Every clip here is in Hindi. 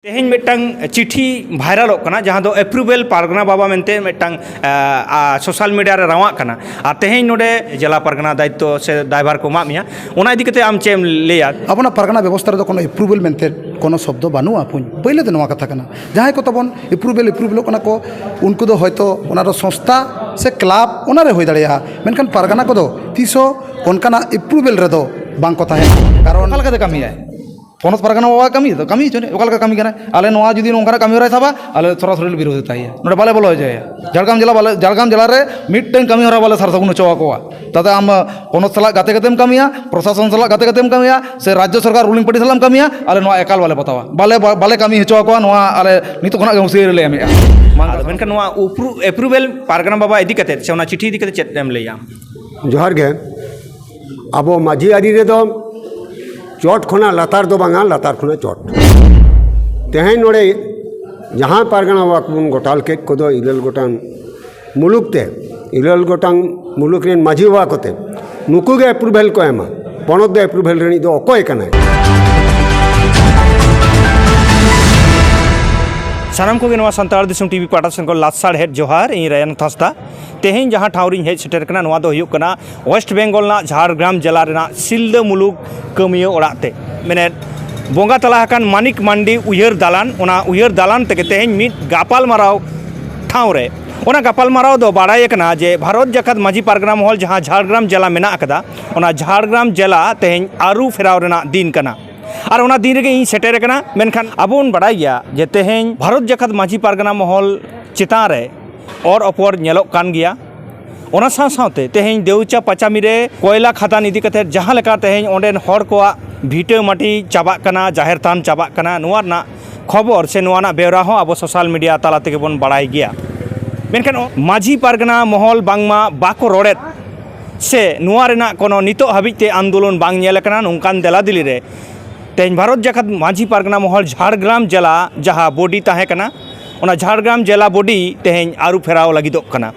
तेहें मिट्टंग चिठी भाइरलोग कना जहाँ दो एप्रूवल पारगना बाबा मेंते मिट्टंग सोशल मीडिया रे रावाक कना आ तेहें नोडे जिला पारगना दायित्व से दायभार को एमाद मिया ओना इदी कते आम चेम लेया अपना पारगना व्यवस्था रे कोनो एप्रूवल मेंते कोनो शब्द बानुआ पुन पहिले तो नवा कथा कना जहाँ को तबन एप्रूवल कना को उनको दो हयतो ओना रो संस्था से क्लब ओना रे होय दाड़िया मेनखान पारगना को दो तीसो ओनकाना एप्रूवल रे दो बांग को ताहे कारण कालका कमी है पनत पारगना बाबा कमी तो कमी चने ओकालका कमी कना आले नोआ जुदी नोंकाना कमी होरा थाबा आले सरासरि विरोध ताई नोडे बाले बोलो जाय झारग्राम जिला रे मिटटेन कमी होरा बाले सरसगुन चवा कोआ ताते आम पनत सला गाते गातेम कमिया प्रशासन सला गाते गातेम कमिया से राज्य सरकार रूलिंग पार्टी सलाम कमिया आले नोआ एकाल बाले बतावा बाले कमी हचवा कोआ नोआ आले नितो खना गमसेर ले आमे मेनखान नोआ एप्रूवल पारगना बाबा इदी कते से ओना चिठी इदी कते चेत एम लेया जोहार गे अब माझी आरी रे दो चोट खुना लातार दो बांगा लातार खुना चोट तेहें नोड़े जहाँ पारगना वाकबुन गोटाल के कोदो इरल गोटांग मुलुक ते इरल गोटांग मुलुक रेन माझी वा कोते नुकु गे एप्रूवल को एमा पनत दो एप्रूवल रेनी दो अकोय कनाय सानाम को नवा संतार दिसम टीवी पाटा सन को लासाड़ हेड जोहार इन रयन थस्ता तेहें जहाँ ठावरी हेज सेटर कना नवा दो हुयुक कना वेस्ट बेंगल ना झारग्राम जिला रेना सिलदा मुलुक कमियो ओड़ाते मेने बोंगा तला हकान मानिक मांडी उयहर दालान ओना उयहर दालान तेगे तेहें मिट गापाल माराव ठाव रे ओना गापाल माराव दो बाड़ाय कना जे भारत जकात माझी पारगना महल जहाँ झारग्राम जिला मेना अकदा ओना झारग्राम जिला तेहें आरू फेराव रेना दिन कना और ओना दिन रे इन सेटर कना मेनखान अबोन बड़ाय गया जे तेहें भारत जकात माझी पारगना महल चितान रे और अपर नेलोक कान गया ओना साव सावते तेहें देउचा पचामी रे कोयला खदान इदी कते जहाँ लेका तेहें ओंडेन हर कोआ भीटा माटी चाबाक कना जाहेर थान चाबाक कना नोआ ना खबर से नोआ ना बेवरा हो अब सोशल मीडिया ताला तेगे बोन बड़ाय गया मेनखान माझी पारगना महल बांगमा बाको रोड़ेत से नोआ रेना कोनो नितो हाबिते आंदोलन बांग नेल कना नोंकान देला दिली रे तेहें भारत जकात माझी पारगना महल झारग्राम जिला जहाँ बॉडी ताहे कना ओना झारग्राम जिला बॉडी तेहें आरू फेराव लगिदोग कना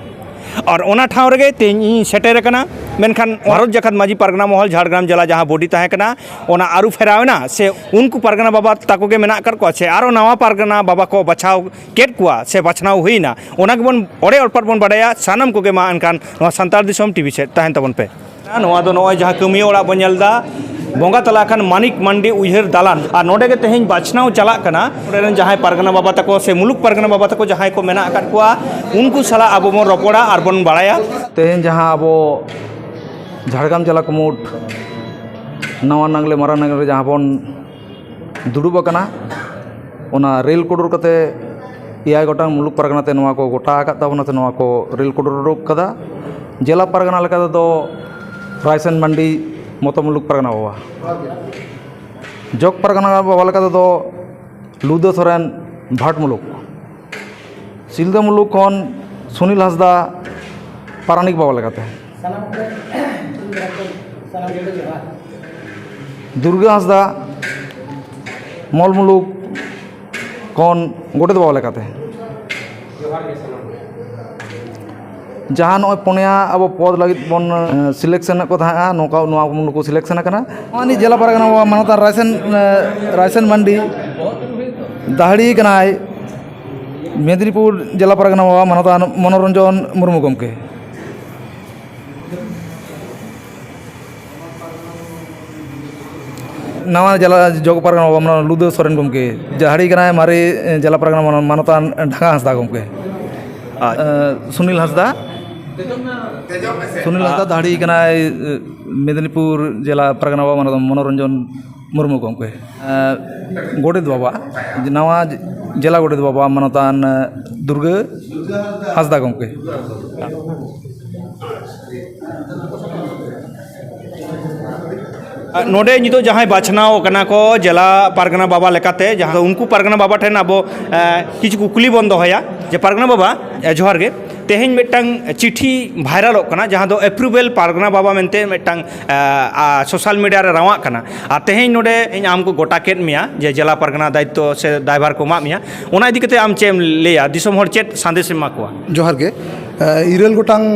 और ओना ठाव रेगे तेहें सेटर कना मेनखान भारत जकात माझी पारगना महल झारग्राम जिला जहाँ बॉडी ताहे कना ओना आरू फेरावना से उनको पारगना बाबा ताको के मेना कर को छे आरो नवा पारगना बाबा को बचाव केट कुआ से बचनाव हुईना ओना के बोन ओड़े ओड़पाट बोन बड़ाया सानाम को के मा अनकान नवा संतार दिसम टीवी से ताहेन तबन पे नवा दो नवा जहाँ कमियो ओड़ा बोन नेलदा बोंगा तला खान मानिक मांडी उयहर दालान और नोडे के तेहें बाचनाव चला कना ओडेन जहाँ पारगना बाबा तको से मुलुक पारगना बाबा तको जहाँ को मेना अकाद कोआ उनको सला अब बोन रपोड़ा और बोन बड़ाया तेहें जहाँ अब झारग्राम जिला कुमुट नवा नांगले मारा नांगले जहाँ बन दुड़ुब कना ओना रेल कोडर कते एयाय गोटांग मुलुक पारगना ते नवा को गोटा आकाद ताबोना ते नवा को रेल कोडर रोक कदा जिला पारगना लेका दो रायसेन मंडी मतो मुलुक पारगना बाबा जग पारगना बाबा लेका दो लुदो सोरेन भाट मुलुक सिलदा मुलुक खन सुनील हांसदा पारानिक बाबा लेकाते दुर्गा हांसदा मल मुलुक कौन गोटेद बाबा लेकाते जहाँ नॉय पुनिया अब पद लगे बन सिलेक्शन को था नौका नवा मुलुक को सिलेक्शन करना मानी जिला पारगना बाबा मानता रायसेन मंडी दाहड़ी कनाय मेदिनीपुर जिला पारगना बाबा मानता मनोरंजन मुर्मू गमके नवा जिला जग पारगना बाबा लुदो सोरेन गमके दाहड़ी कनाय मारे जिला पारगना मानता ढाका हांसदा गमके सुनील हांसदा दाहड़ी कनाय मेदिनीपुर जिला पारगना बाबा मानता मनोरंजन मुर्मू गमके गोडेद बाबा नवा जिला गोडेद बाबा मानतान दुर्गा हांसदा गमके नोडे नितो जहाँ बाछनाव कना को जिला पारगना बाबा लेकाते जहाँ उनको पारगना बाबा ठेन अब किछु कुकली बन दोहया जे पारगना बाबा जोहार गे तेहें मिट्टंग चिठी भाइरलोग कना जहाँ दो एप्रूवल पारगना बाबा मेंते मिट्टंग सोशल मीडिया रे रावाक कना आ तेहें नोडे इन आमको गोटा केट मिया जे जिला पारगना दायित्व से दायभार को एमाद मिया ओना इदी कते आम चेम लेया दिसम हर चेत संदेश एमा कोआ जोहार गे इरल गोटांग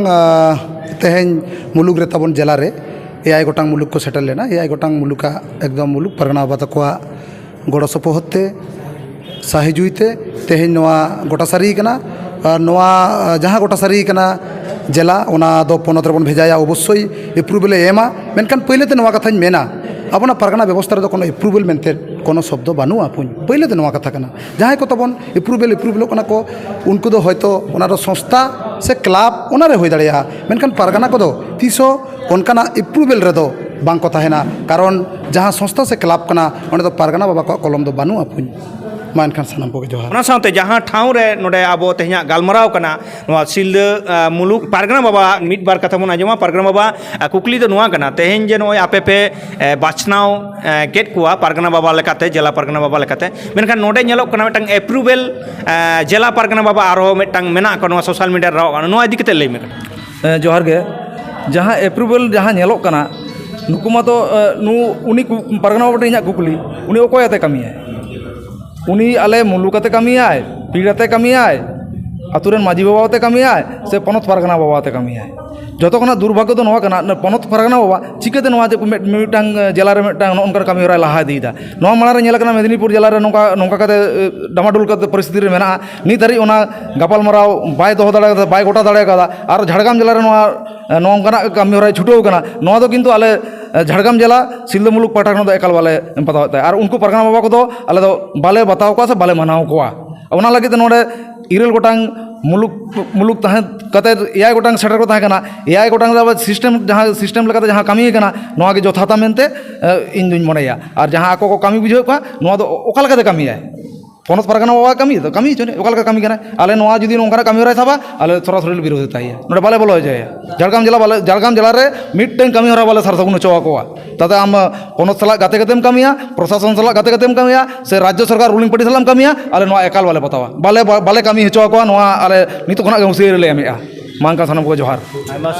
तेहें मुलुक रे ताबन जिला रे एयाय गोटांग मुलुक को सेटल लेना एयाय गोटांग मुलुका एकदम मुलुक पारगना बाबा तकोआ गड़ो सपोहते साहिजुईते तेहें नवा गोटा सारी कना नवा जहाँ गोटा सारी कना जिला ओना दो पनत रे बन भेजाया अवश्य एप्रुवेल एमा मेनखान पहले ते नवा कथाñ मेना अपना पारगाना व्यवस्था रे कोनो एप्रुवेल मेनते कोनो शब्द बानुआ पुñ पहले ते नवा कथा कना जहाँ को तबन एप्रुवेल कना को उनको दो हयतो ओना संस्था से क्लाब ओना रे होय दाड़ेया मेनखान पारगाना को दो तीसो ओनकाना एप्रुवेल रे दो बांग को ताहेना कारण जहाँ संस्था से क्लाब कना ओने दो पारगाना बाबा को कलम दो बानुआ पुñ मा एनखान सानाम को जोहार ओना साउते जहाँ ठाव रे नोडे आबो तेहना गालमाराव कना नोआ सिल्दा मुलुक पारगाना बाबा मिड बार कथा बन आजमा पारगाना बाबा कुकली दो नोआ कना तेहें जे नोय आपे पे बाछनाव गेट कुआ पारगाना बाबा लेकाते जिला पारगाना बाबा लेकाते मेनखान नोडे नेलोक कना मिटांग एप्रुवेल जिला पारगाना बाबा आरो मिटांग मेना को नोआ सोशल मीडिया राव नोआ इदी कते लई मे जोहार गे जहाँ एप्रुवेल जहाँ नेलोक कना नुकु मा तो उनी पारगाना बाबा इᱧᱟᱜ कुकली उनी ओकोयाते कमियाय उनी आले मुलुकाते कमियाय पीड़ाते कमियाय आतुरेन माजी बाबाते कमियाय से पनत पारगाना बाबाते कमियाय जतो खना दुर्भाग्य तो नवा कना पनत पारगाना बाबा चिकाते नवा जे मिटांग जिला रे मिटांग नोनकार कमी हरा लाहा दीदा नवा माला रे नेला कना मेदिनीपुर जिला रे नोका नोका काते डामाडुल काते परिस्थिति रे मेना नि तारी ओना गापाल मराव बाय दोहो दाड़े कदा बाय गोटा दाड़े कदा आर झाड़ग्राम जिला रे नवा नोंकाना कमी हरा छुटो कना नवा दो किंतु आले झाड़ग्राम जिला सिल्दा मुलुक पाठा दो एकाल बाले बताव ताय आर उनको पारगाना बाबा को दो आले दो बाले बताव को से बाले मनाव कोआ ओना लगे तो नोडे इरेल गोटांग मुलुक तहे कते एयाय गोटांग सेटर को तहे कना एयाय गोटांग सिस्टम जहाँ सिस्टम लेकाते जहाँ कमी कना नोआ के जथाता मेनते इन दुñ मनेया और जहाँ आको को कमी बुझे को नोआ दो ओका लेकाते कमियाय पनत पारगाना बाबा कमी तो कमी चने ओका लेका कमी कना आले नोआ जुदी नोंकाना कमी हरा थाबा आले थोड़ा थोड़ा विरोध ताई नोडे बाले बोलो जाय झाड़ग्राम जिला रे मिटटेन कमी हरा बाले सरसगुन चवा कोआ ताते आम पनत सला गाते गातेम कमिया प्रशासन सला गाते गातेम कमिया से राज्य सरकार रूलिंग पार्टी सलाम कमिया आले नोआ एकाल बाले बतावा बाले कमी हचवा कोआ नोआ आले नितो खना गमसेर ले एमेआ मांका सानाम को जोहार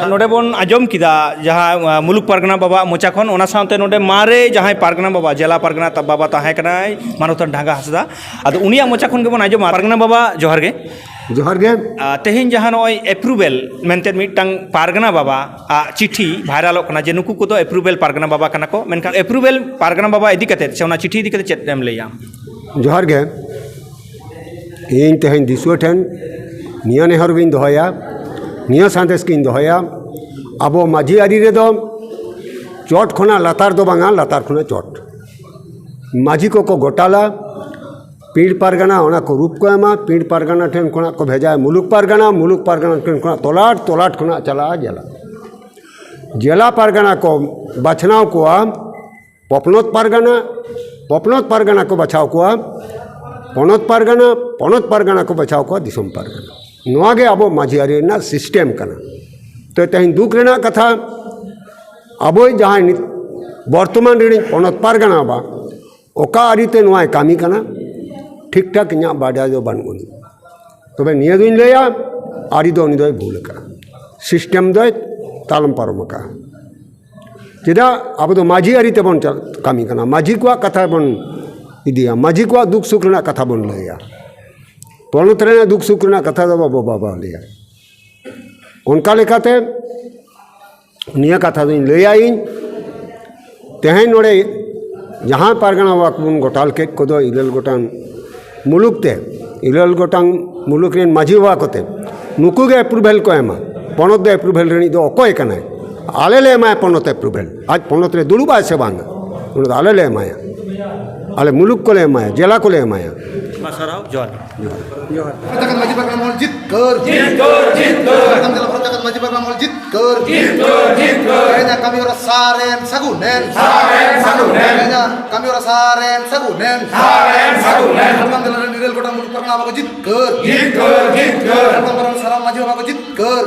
नोडे बोन आजम किदा जहाँ मुलुक पारगाना बाबा मोचा खन ओना साउते नोडे मारे जहाँ पारगाना बाबा जिला पारगाना तब बाबा ताहे कनाय मानवतन ढांगा हसदा आदो उनिया मोचा खन गेबोन आजम पारगाना बाबा जोहार गे तेहें जहाँ नय एप्रुवेल मेनते मिटटांग पारगाना बाबा चिठी भाइराल कना जे नुकु को एप्रुवेल पारगाना बाबा कना को मेनखान एप्रुवेल पारगाना बाबा इदी कते से ओना चिठी इदी कते चेत एम लैया जोहार गे इन तेहें दिसुआ ठेन निया नेहर गिन दोहया निया संदेश किन दोहया आबो माझी आरी रे दो चोट खना लातार दो बांगा लातार खना चोट माझी को गोटाला पीड़ पारगाना ओना को रूप को एमा पीड़ पारगाना ठेन खना को भेजा मुलुक पारगाना ठेन खना तोलाट खना चला जिला पारगाना को बाछनाव को पपनत पारगाना को बचाव को पनत पारगाना को बचाव को दिसम पारगाना नोआ गे आबो माझी आरी ना सिस्टम कना तो तेहें दुख रेना कथा आबो जहाँ बर्तमान रे पनत पारगाना बा ओका आरीते नोआ कामी कना ठीक ठाक इᱧᱟᱹᱜ बाड़ा दो बानुनी तबे निया दुñ लैया आरी दो उनी दोय भूल का सिस्टम दोय तालम पारम का चेदा आबो दो माझी आरी तेबन कामी कना माझी को कथा बन इदिया माझी को दुख सुख रेना कथा बन लैया पनत रे दुख सुख रेना कथा दो बाबा बाबा लैया उनका लेकाते निया कथा दुñ लैया इन तेहें नोडे जहाँ पारगाना बाबा को गोटाल केट को दो इरल गोटांग मुलुकते इरल गोटांग मुलुक रेन माझी बाबा कोते नुकु गे एप्रुवेल को एमा पनत दो एप्रुवेल रेनी दो ओकोय कनाय आले ले एमाय पनत एप्रुवेल आज पनत रे दुड़ुबा से बांगा उन आले ले एमाया आले मुलुक को ले एमाया जिला को ले एमाया मासराव जोहार जगत माझी पारगाना मोल जीत कर झाड़ग्राम जिला जगत माझी पारगाना मोल जीत कर एना कमी हरा सारेन सगुनेन एना कमी हरा सारेन सगुनेन झाड़ग्राम जिला रे निरेल गोटा मुलुक पारगाना बाबा जीत कर झाड़ग्राम सारा माझी बाबा को जीत कर